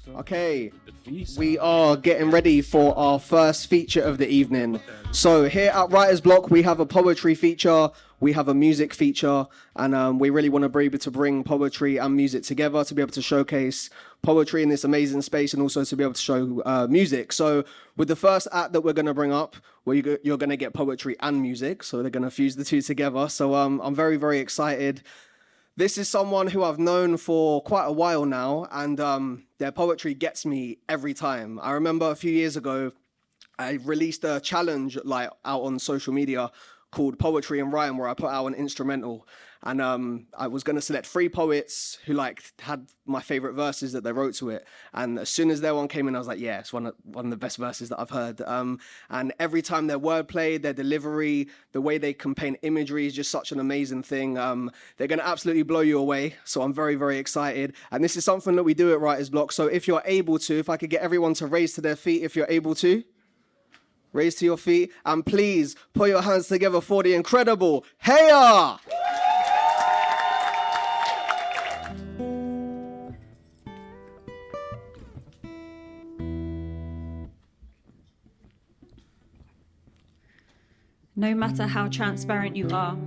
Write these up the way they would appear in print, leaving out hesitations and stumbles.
Okay, we are getting ready for our first feature of the evening. So here at Writer's Block, we have a poetry feature, we have a music feature, and we really want to be able to bring poetry and music together to be able to showcase poetry in this amazing space and also to be able to show music. So with the first act that we're going to bring up, you're going to get poetry and music, so they're going to fuse the two together. So I'm very, very excited. This is someone who I've known for quite a while now, and their poetry gets me every time. I remember a few years ago, I released a challenge out on social media called Poetry and Rhyme, where I put out an instrumental, and I was going to select 3 poets who had my favorite verses that they wrote to it. And as soon as their one came in, I was like, yeah, it's one of the best verses that I've heard. And every time their wordplay, their delivery, the way they can paint imagery is just such an amazing thing. They're going to absolutely blow you away. So I'm very, very excited. And this is something that we do at Writer's Block. So if you're able to, if I could get everyone to raise to their feet, if you're able to. Raise to your feet, and please put your hands together for the incredible Hayah! No matter how transparent you are,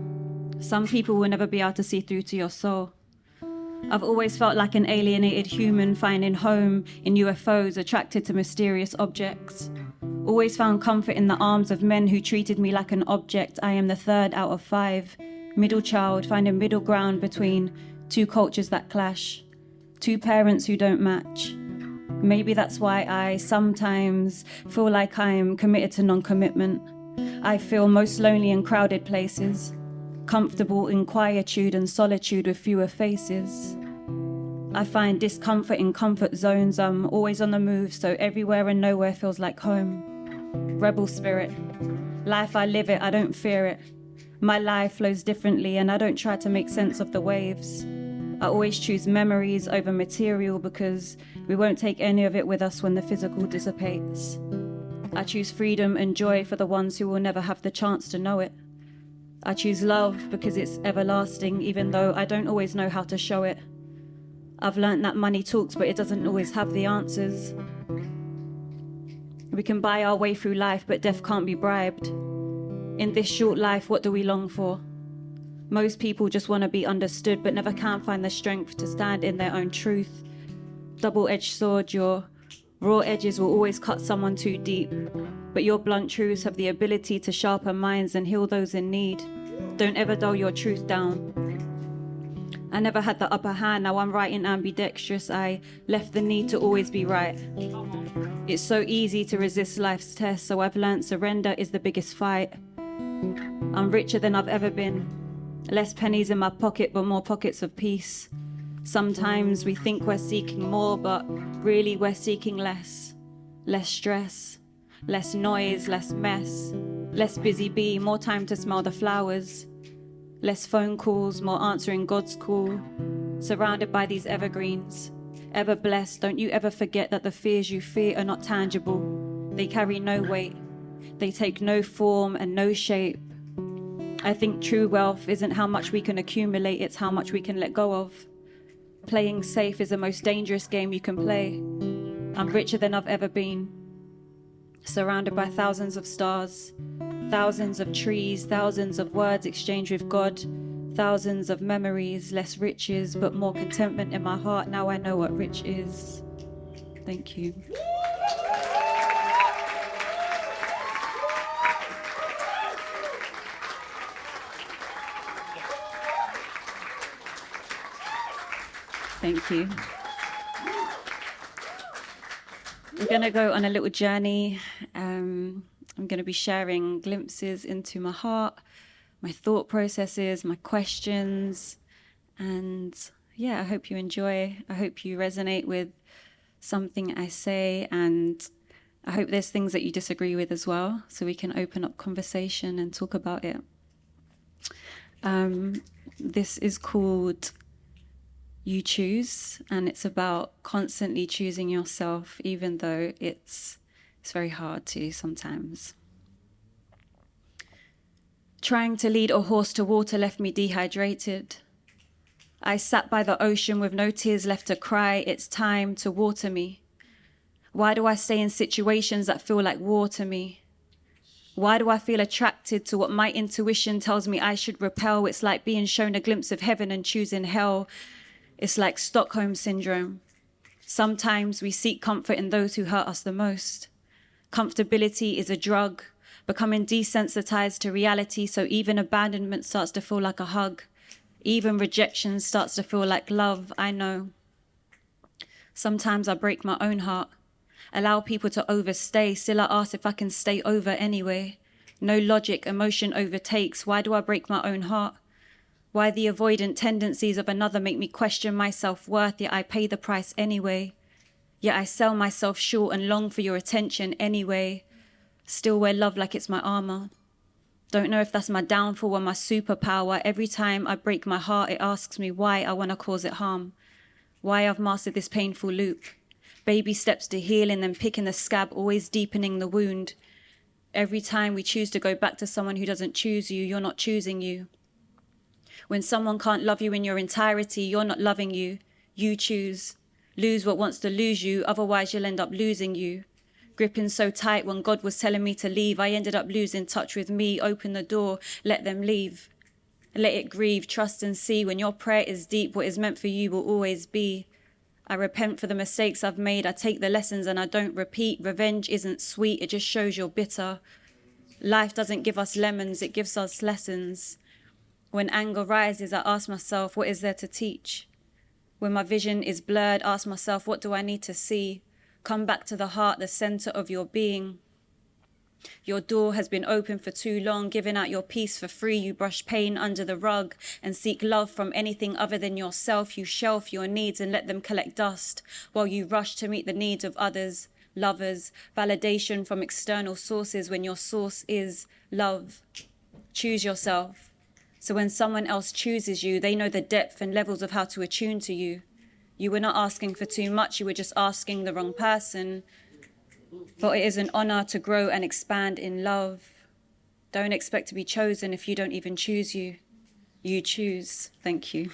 some people will never be able to see through to your soul. I've always felt like an alienated human finding home in UFOs, attracted to mysterious objects. Always found comfort in the arms of men who treated me like an object. I am the 3rd out of 5. Middle child, finding middle ground between 2 cultures that clash. 2 parents who don't match. Maybe that's why I sometimes feel like I'm committed to non-commitment. I feel most lonely in crowded places. Comfortable in quietude and solitude with fewer faces. I find discomfort in comfort zones. I'm always on the move, so everywhere and nowhere feels like home. Rebel spirit. Life, I live it, I don't fear it. My life flows differently and I don't try to make sense of the waves. I always choose memories over material because we won't take any of it with us when the physical dissipates. I choose freedom and joy for the ones who will never have the chance to know it. I choose love because it's everlasting, even though I don't always know how to show it. I've learned that money talks, but it doesn't always have the answers. We can buy our way through life, but death can't be bribed. In this short life, what do we long for? Most people just want to be understood, but never can find the strength to stand in their own truth. Double-edged sword, your raw edges will always cut someone too deep, but your blunt truths have the ability to sharpen minds and heal those in need. Don't ever dull your truth down. I never had the upper hand, now I'm writing ambidextrous. I left the need to always be right. It's so easy to resist life's test, so I've learned surrender is the biggest fight. I'm richer than I've ever been. Less pennies in my pocket, but more pockets of peace. Sometimes we think we're seeking more, but really we're seeking less. Less stress, less noise, less mess, less busy bee, more time to smell the flowers. Less phone calls, more answering God's call. Surrounded by these evergreens. Ever blessed, don't you ever forget that the fears you fear are not tangible. They carry no weight. They take no form and no shape. I think true wealth isn't how much we can accumulate, it's how much we can let go of. Playing safe is the most dangerous game you can play. I'm richer than I've ever been. Surrounded by thousands of stars. Thousands of trees, thousands of words exchanged with God, thousands of memories, less riches, but more contentment in my heart. Now I know what rich is. Thank you. Thank you. I'm going to go on a little journey. I'm going to be sharing glimpses into my heart, my thought processes, my questions. And yeah, I hope you enjoy. I hope you resonate with something I say. And I hope there's things that you disagree with as well, so we can open up conversation and talk about it. This is called You Choose, and it's about constantly choosing yourself, even though it's very hard to sometimes. Trying to lead a horse to water left me dehydrated. I sat by the ocean with no tears left to cry. It's time to water me. Why do I stay in situations that feel like war to me? Why do I feel attracted to what my intuition tells me I should repel? It's like being shown a glimpse of heaven and choosing hell. It's like Stockholm syndrome. Sometimes we seek comfort in those who hurt us the most. Comfortability is a drug, becoming desensitized to reality, so even abandonment starts to feel like a hug. Even rejection starts to feel like love, I know. Sometimes I break my own heart, allow people to overstay, still I ask if I can stay over anyway. No logic, emotion overtakes. Why do I break my own heart? Why the avoidant tendencies of another make me question my self-worth, yet I pay the price anyway. Yet I sell myself short and long for your attention anyway. Still wear love like it's my armor. Don't know if that's my downfall or my superpower. Every time I break my heart, it asks me why I want to cause it harm. Why I've mastered this painful loop. Baby steps to healing, then picking the scab, always deepening the wound. Every time we choose to go back to someone who doesn't choose you, you're not choosing you. When someone can't love you in your entirety, you're not loving you. You choose. Lose what wants to lose you, otherwise you'll end up losing you. Gripping so tight when God was telling me to leave, I ended up losing touch with me. Open the door, let them leave. Let it grieve, trust and see. When your prayer is deep, what is meant for you will always be. I repent for the mistakes I've made. I take the lessons and I don't repeat. Revenge isn't sweet, it just shows you're bitter. Life doesn't give us lemons, it gives us lessons. When anger rises, I ask myself, what is there to teach? When my vision is blurred, ask myself, what do I need to see? Come back to the heart, the center of your being. Your door has been open for too long, giving out your peace for free. You brush pain under the rug and seek love from anything other than yourself. You shelf your needs and let them collect dust while you rush to meet the needs of others, lovers, validation from external sources when your source is love. Choose yourself. So when someone else chooses you, they know the depth and levels of how to attune to you. You were not asking for too much, you were just asking the wrong person. For it is an honor to grow and expand in love. Don't expect to be chosen if you don't even choose you. You choose. Thank you.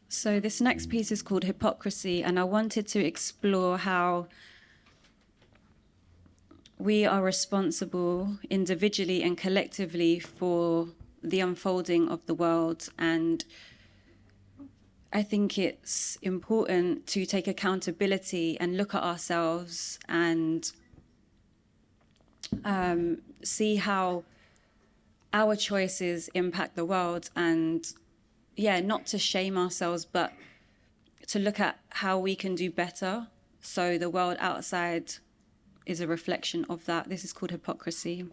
So this next piece is called Hypocrisy, and I wanted to explore how we are responsible individually and collectively for the unfolding of the world. And I think it's important to take accountability and look at ourselves and see how our choices impact the world, and not to shame ourselves, but to look at how we can do better so the world outside is a reflection of that. This is called Hypocrisy.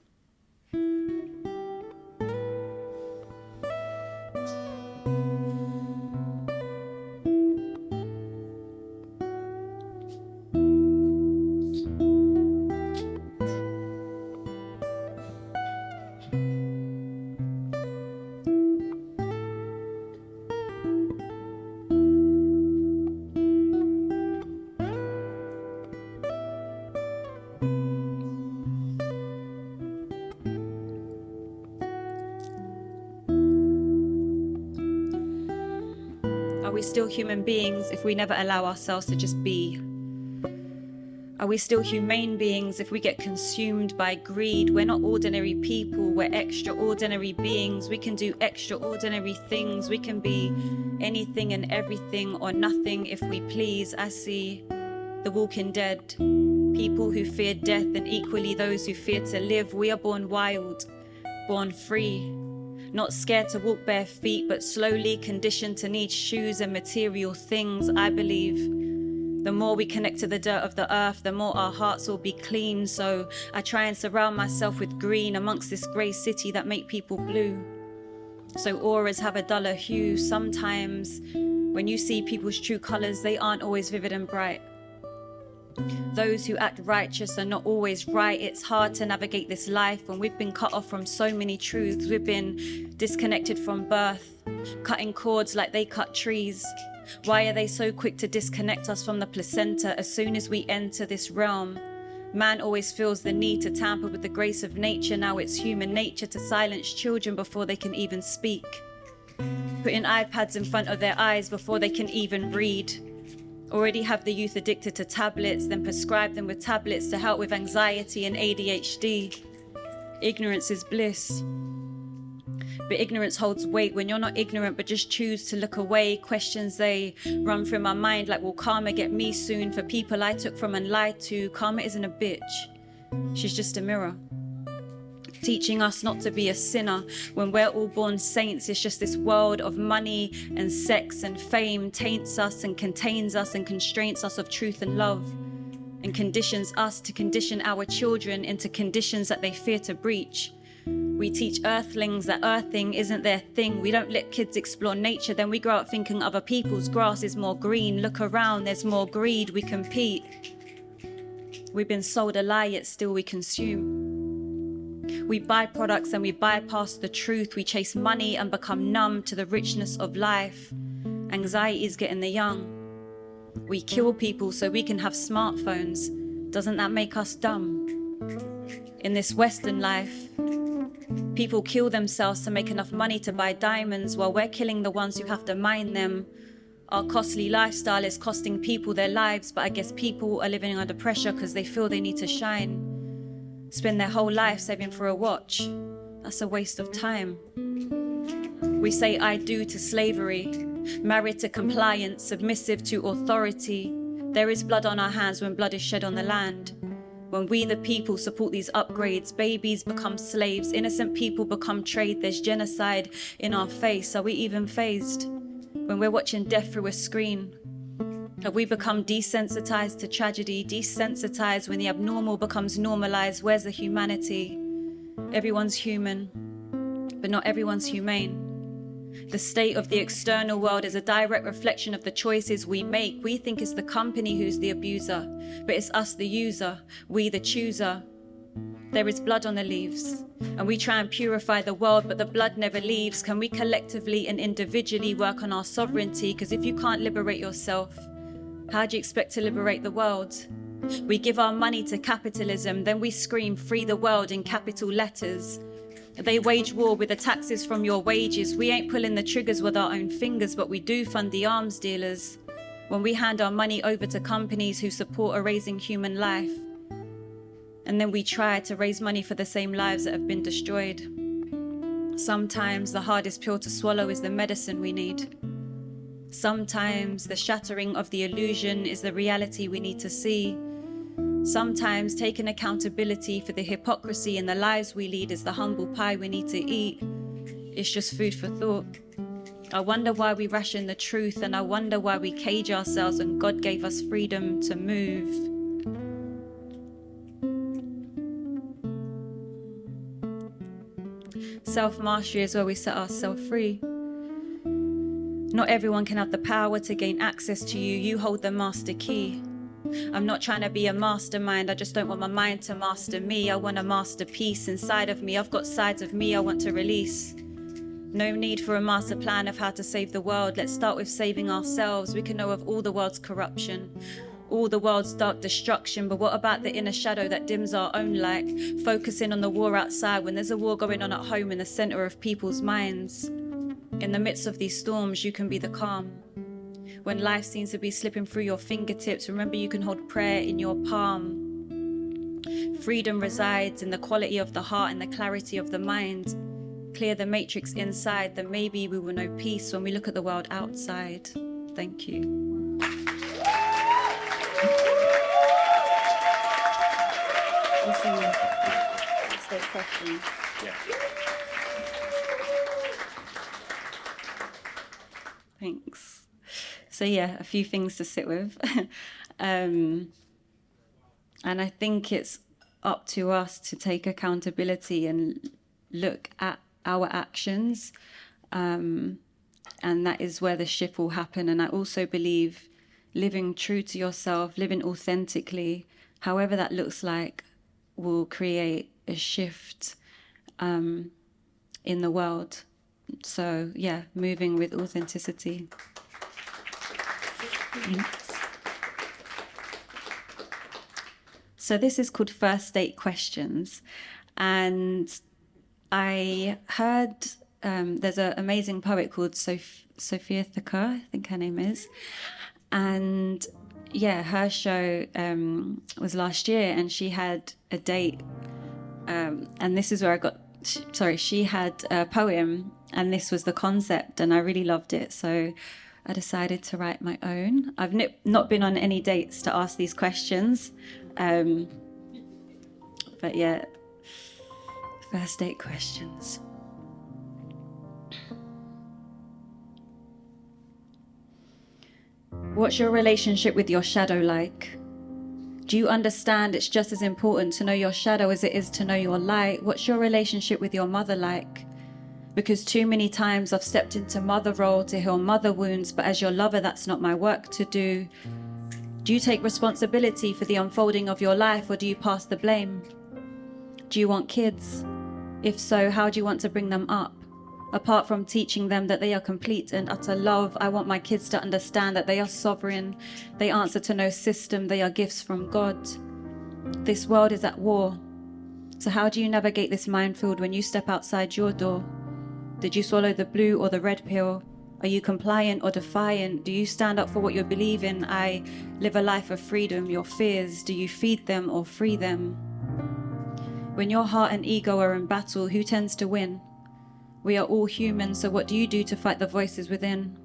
Are we still human beings if we never allow ourselves to just be? Are we still humane beings if we get consumed by greed? We're not ordinary people, we're extraordinary beings. We can do extraordinary things. We can be anything and everything or nothing if we please. I see the walking dead, people who fear death, and equally those who fear to live. We are born wild, born free. Not scared to walk bare feet, but slowly conditioned to need shoes and material things. I believe the more we connect to the dirt of the earth, the more our hearts will be clean. So I try and surround myself with green amongst this grey city that make people blue. So auras have a duller hue. Sometimes when you see people's true colours, they aren't always vivid and bright. Those who act righteous are not always right. It's hard to navigate this life when we've been cut off from so many truths. We've been disconnected from birth, cutting cords like they cut trees. Why are they so quick to disconnect us from the placenta as soon as we enter this realm? Man always feels the need to tamper with the grace of nature. Now it's human nature to silence children before they can even speak. Putting iPads in front of their eyes before they can even read. Already have the youth addicted to tablets, then prescribe them with tablets to help with anxiety and ADHD. Ignorance is bliss. But ignorance holds weight. When you're not ignorant but just choose to look away, questions they run through my mind like, will karma get me soon? For people I took from and lied to, karma isn't a bitch. She's just a mirror. Teaching us not to be a sinner when we're all born saints. It's just this world of money and sex and fame taints us and contains us and constrains us of truth and love, and conditions us to condition our children into conditions that they fear to breach. We teach earthlings that earthing isn't their thing. We don't let kids explore nature. Then we grow up thinking other people's grass is more green. Look around, there's more greed. We compete. We've been sold a lie, yet still we consume. We buy products and we bypass the truth. We chase money and become numb to the richness of life. Anxiety is getting the young. We kill people so we can have smartphones. Doesn't that make us dumb? In this Western life, people kill themselves to make enough money to buy diamonds while we're killing the ones who have to mine them. Our costly lifestyle is costing people their lives, but I guess people are living under pressure because they feel they need to shine. Spend their whole life saving for a watch. That's a waste of time. We say I do to slavery, married to compliance, submissive to authority. There is blood on our hands when blood is shed on the land. When we the people support these upgrades, babies become slaves, innocent people become trade. There's genocide in our face. Are we even fazed when we're watching death through a screen? Have we become desensitized to tragedy, desensitized when the abnormal becomes normalized? Where's the humanity? Everyone's human, but not everyone's humane. The state of the external world is a direct reflection of the choices we make. We think it's the company who's the abuser, but it's us the user, we the chooser. There is blood on the leaves, and we try and purify the world, but the blood never leaves. Can we collectively and individually work on our sovereignty? Because if you can't liberate yourself, how do you expect to liberate the world? We give our money to capitalism, then we scream free the world in capital letters. They wage war with the taxes from your wages. We ain't pulling the triggers with our own fingers, but we do fund the arms dealers when we hand our money over to companies who support erasing human life. And then we try to raise money for the same lives that have been destroyed. Sometimes the hardest pill to swallow is the medicine we need. Sometimes the shattering of the illusion is the reality we need to see. Sometimes taking accountability for the hypocrisy in the lives we lead is the humble pie we need to eat. It's just food for thought. I wonder why we ration the truth, and I wonder why we cage ourselves when God gave us freedom to move. Self-mastery is where we set ourselves free. Not everyone can have the power to gain access to you. You hold the master key. I'm not trying to be a mastermind. I just don't want my mind to master me. I want a masterpiece inside of me. I've got sides of me I want to release. No need for a master plan of how to save the world. Let's start with saving ourselves. We can know of all the world's corruption, all the world's dark destruction, but what about the inner shadow that dims our own light? Focusing on the war outside when there's a war going on at home in the center of people's minds. In the midst of these storms, you can be the calm. When life seems to be slipping through your fingertips, remember you can hold prayer in your palm. Freedom resides in the quality of the heart and the clarity of the mind. Clear the matrix inside, then maybe we will know peace when we look at the world outside. Thank you. Let's take questions. Yeah. Thanks. So yeah, a few things to sit with. And I think it's up to us to take accountability and look at our actions. And that is where the shift will happen. And I also believe living true to yourself, living authentically, however that looks like, will create a shift in the world. So yeah, moving with authenticity. Thanks. So So this is called First Date Questions. And I heard there's an amazing poet called Sophia Thakur, I think her name is. And yeah, her show was last year, and she had a date. And this is where I got, she had a poem, and this was the concept, and I really loved it. So I decided to write my own. I've not been on any dates to ask these questions. But yeah, first date questions. What's your relationship with your shadow like? Do you understand it's just as important to know your shadow as it is to know your light? What's your relationship with your mother like? Because too many times I've stepped into mother role to heal mother wounds, but as your lover, that's not my work to do. Do you take responsibility for the unfolding of your life, or do you pass the blame? Do you want kids? If so, how do you want to bring them up? Apart from teaching them that they are complete and utter love, I want my kids to understand that they are sovereign. They answer to no system. They are gifts from God. This world is at war. So how do you navigate this minefield when you step outside your door? Did you swallow the blue or the red pill? Are you compliant or defiant? Do you stand up for what you believe in? I live a life of freedom. Your fears, do you feed them or free them? When your heart and ego are in battle, who tends to win? We are all human, so what do you do to fight the voices within?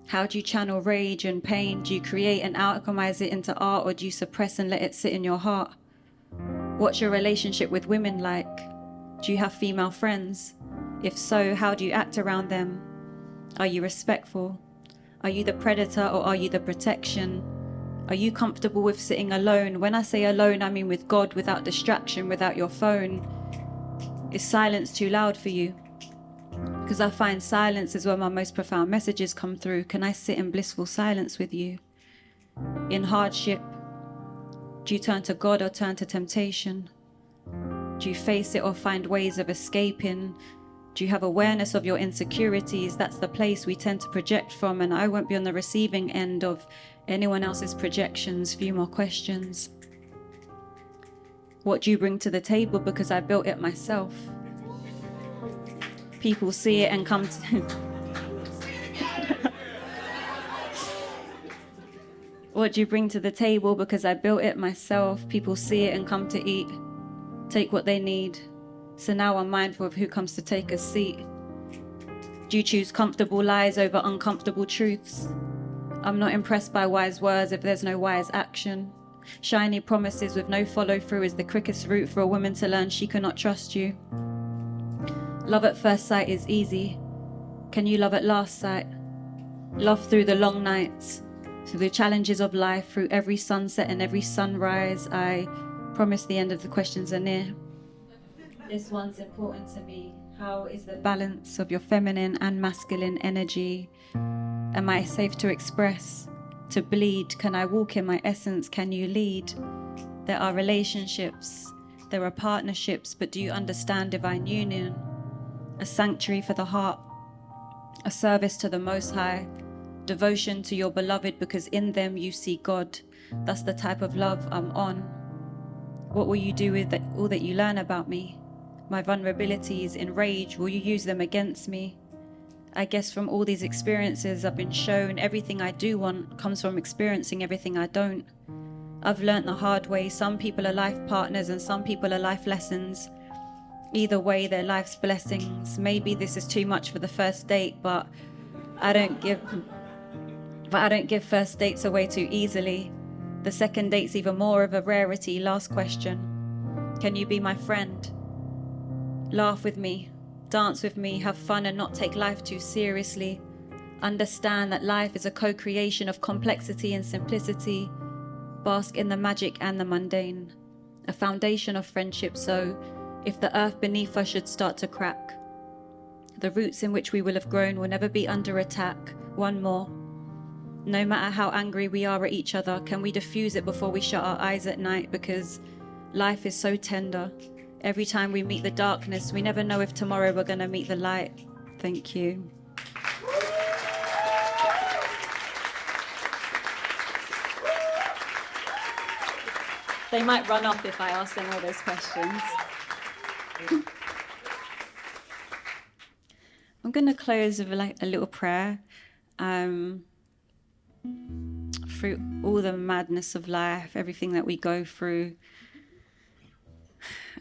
How do you channel rage and pain? Do you create and alchemize it into art, or do you suppress and let it sit in your heart? What's your relationship with women like? Do you have female friends? If so, how do you act around them? Are you respectful? Are you the predator or are you the protection? Are you comfortable with sitting alone? When I say alone, I mean with God, without distraction, without your phone. Is silence too loud for you? Because I find silence is where my most profound messages come through. Can I sit in blissful silence with you? In hardship, do you turn to God or turn to temptation? Do you face it or find ways of escaping? Do you have awareness of your insecurities? That's the place we tend to project from, and I won't be on the receiving end of anyone else's projections. Few more questions. What do you bring to the table? Because I built it myself. People see it and come to... What do you bring to the table? Because I built it myself. People see it and come to eat. Take what they need. So now I'm mindful of who comes to take a seat. Do you choose comfortable lies over uncomfortable truths? I'm not impressed by wise words if there's no wise action. Shiny promises with no follow through is the quickest route for a woman to learn she cannot trust you. Love at first sight is easy. Can you love at last sight? Love through the long nights, through the challenges of life, through every sunset and every sunrise. I promise the end of the questions are near. This one's important to me. How is the balance of your feminine and masculine energy? Am I safe to express, to bleed? Can I walk in my essence? Can you lead? There are relationships, there are partnerships, but do you understand divine union? A sanctuary for the heart, a service to the Most High, devotion to your beloved because in them you see God. That's the type of love I'm on. What will you do with all that you learn about me? My vulnerabilities in rage, will you use them against me? I guess from all these experiences I've been shown everything I do want comes from experiencing everything I don't. I've learnt the hard way. Some people are life partners and some people are life lessons. Either way, they're life's blessings. Maybe this is too much for the first date, but I don't give first dates away too easily. The second date's even more of a rarity. Last question. Can you be my friend? Laugh with me, dance with me, have fun and not take life too seriously. Understand that life is a co-creation of complexity and simplicity. Bask in the magic and the mundane. A foundation of friendship, so if the earth beneath us should start to crack, the roots in which we will have grown will never be under attack. One more. No matter how angry we are at each other, can we diffuse it before we shut our eyes at night? Because life is so tender. Every time we meet the darkness, we never know if tomorrow we're going to meet the light. Thank you. They might run off if I ask them all those questions. I'm going to close with a little prayer. Through all the madness of life, everything that we go through,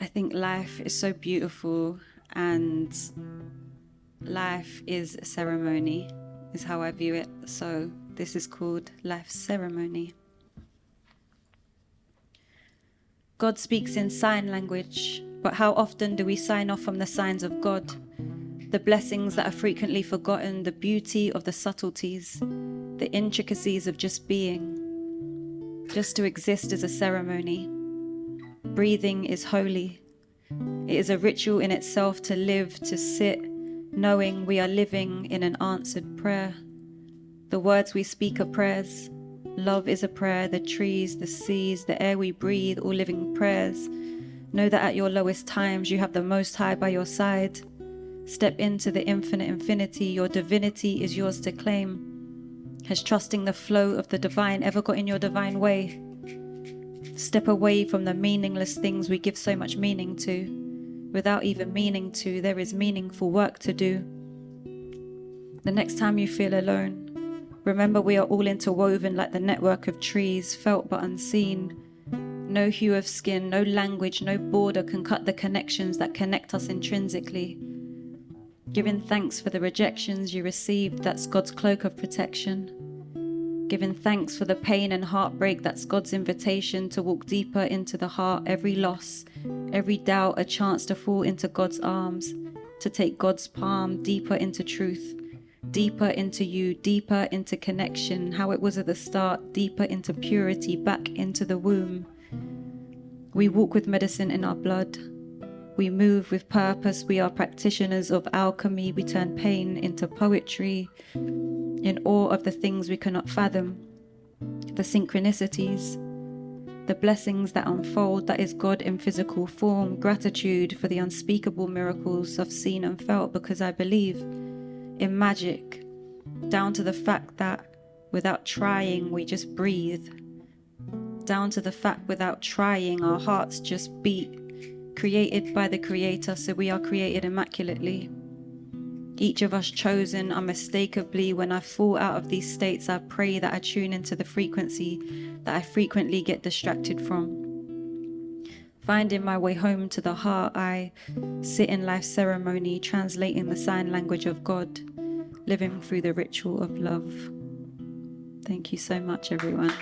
I think life is so beautiful, and life is a ceremony, is how I view it. So this is called Life's Ceremony. God speaks in sign language, but how often do we sign off from the signs of God? The blessings that are frequently forgotten, the beauty of the subtleties, the intricacies of just being. Just to exist is a ceremony. Breathing is holy. It is a ritual in itself to live, to sit, knowing we are living in an answered prayer. The words we speak are prayers. Love is a prayer. The trees, the seas, the air we breathe, all living prayers. Know that at your lowest times you have the Most High by your side. Step into the infinite infinity. Your divinity is yours to claim. Has trusting the flow of the divine ever got in your divine way? Step away from the meaningless things we give so much meaning to. Without even meaning to, there is meaningful work to do. The next time you feel alone, remember we are all interwoven like the network of trees, felt but unseen. No hue of skin, no language, no border can cut the connections that connect us intrinsically. Giving thanks for the rejections you received, that's God's cloak of protection. Giving thanks for the pain and heartbreak, that's God's invitation to walk deeper into the heart. Every loss, every doubt, a chance to fall into God's arms, to take God's palm deeper into truth, deeper into you, deeper into connection, how it was at the start, deeper into purity, back into the womb. We walk with medicine in our blood. We move with purpose. We are practitioners of alchemy. We turn pain into poetry, in awe of the things we cannot fathom, the synchronicities, the blessings that unfold, that is God in physical form. Gratitude for the unspeakable miracles I've seen and felt, because I believe in magic, down to the fact that without trying, we just breathe. Down to the fact without trying, our hearts just beat. Created by the Creator, so we are created immaculately. Each of us chosen unmistakably. When I fall out of these states, I pray that I tune into the frequency that I frequently get distracted from. Finding my way home to the heart, I sit in life's ceremony, translating the sign language of God, living through the ritual of love. Thank you so much, everyone.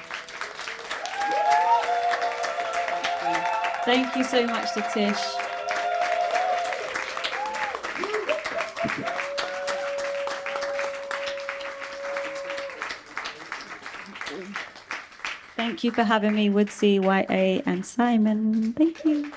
Thank you so much to Tish. Thank you for having me, Woodsy, YA, and Simon. Thank you.